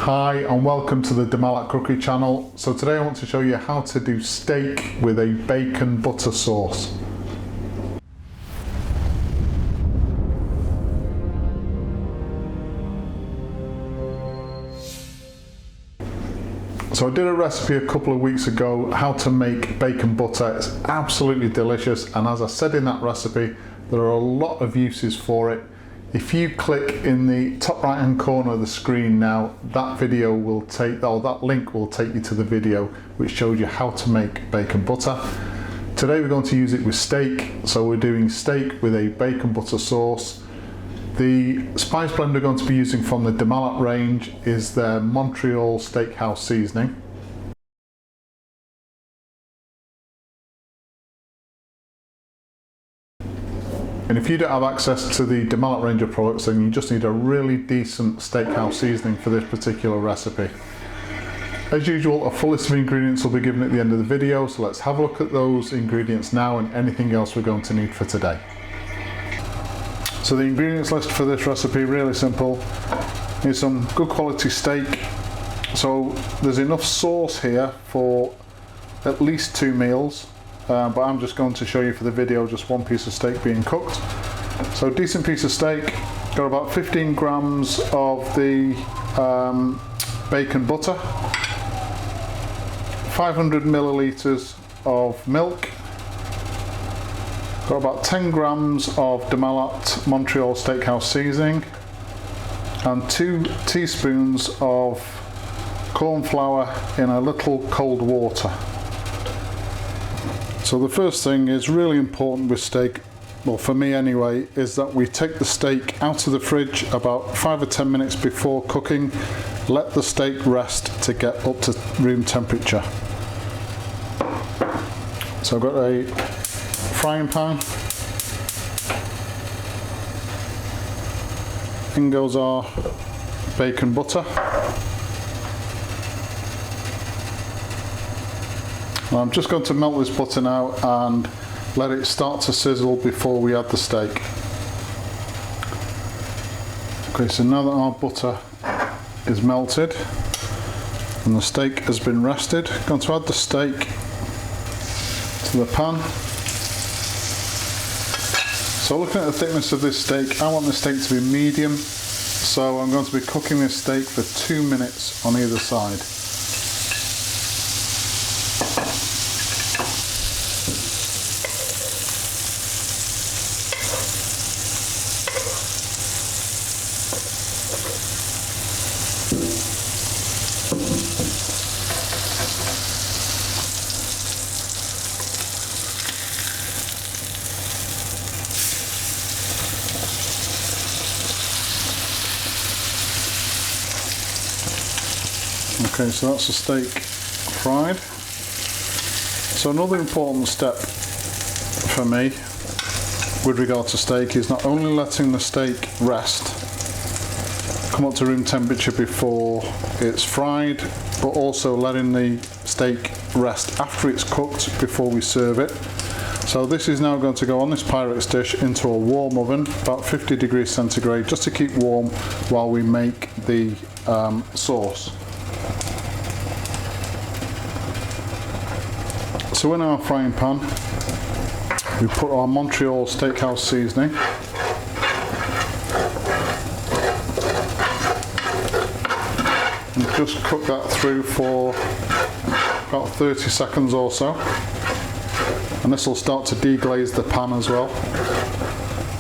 Hi and welcome to the Malat cookery channel. So today I want to show you how to do steak with a bacon butter sauce. So I did a recipe a couple of weeks ago how to make bacon butter. It's absolutely delicious, and as I said in that recipe, there are a lot of uses for it. If you click in the top right hand corner of the screen now, that video will take, or that link will take you to the video which shows you how to make bacon butter. Today we're going to use it with steak, so we're doing steak with a bacon butter sauce. The spice blend we're going to be using from the Malat range is their Montreal Steakhouse seasoning. And if you don't have access to the Malat range of products, then you just need a really decent steakhouse seasoning for this particular recipe. As usual, a full list of ingredients will be given at the end of the video, so let's have a look at those ingredients now and anything else we're going to need for today. So the ingredients list for this recipe, really simple. Need some good quality steak. So there's enough sauce here for at least 2 meals. But I'm just going to show you for the video just one piece of steak being cooked. So decent piece of steak, got about 15 grams of the bacon butter, 500 millilitres of milk, got about 10 grams of Malat Montreal Steakhouse seasoning, and 2 teaspoons of corn flour in a little cold water. So the first thing is really important with steak, well for me anyway, is that we take the steak out of the fridge about 5 or 10 minutes before cooking. Let the steak rest to get up to room temperature. So I've got a frying pan. In goes our bacon butter. I'm just going to melt this butter now and let it start to sizzle before we add the steak. Okay, so now that our butter is melted and the steak has been rested, I'm going to add the steak to the pan. So looking at the thickness of this steak, I want the steak to be medium, so I'm going to be cooking this steak for 2 minutes on either side. Okay, so that's the steak fried. So another important step for me with regard to steak is not only letting the steak rest, come up to room temperature before it's fried, but also letting the steak rest after it's cooked before we serve it. So this is now going to go on this Pyrex dish into a warm oven, about 50 degrees centigrade, just to keep warm while we make the sauce. So in our frying pan, we put our Montreal Steakhouse seasoning. And just cook that through for about 30 seconds or so. And this will start to deglaze the pan as well.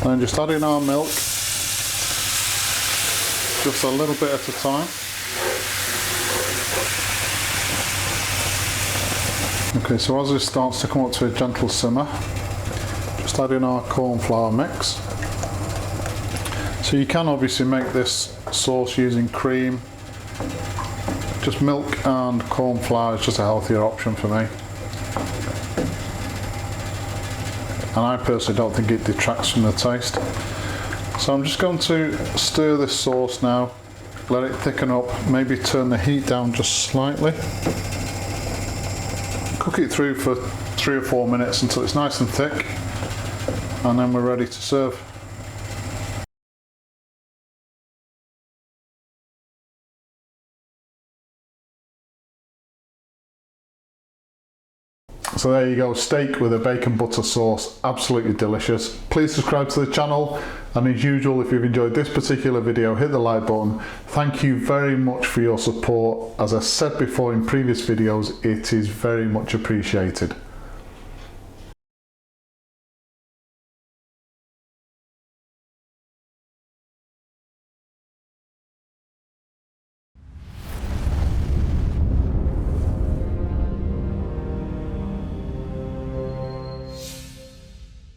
And then just add in our milk, just a little bit at a time. Okay, so as this starts to come up to a gentle simmer, just add in our corn flour mix. So you can obviously make this sauce using cream. Just milk and corn flour is just a healthier option for me. And I personally don't think it detracts from the taste. So I'm just going to stir this sauce now, let it thicken up, maybe turn the heat down just slightly. Cook it through for 3 or 4 minutes until it's nice and thick, and then we're ready to serve. So there you go, steak with a bacon butter sauce, absolutely delicious. Please subscribe to the channel, and as usual, if you've enjoyed this particular video, hit the like button. Thank you very much for your support. As I said before in previous videos, it is very much appreciated.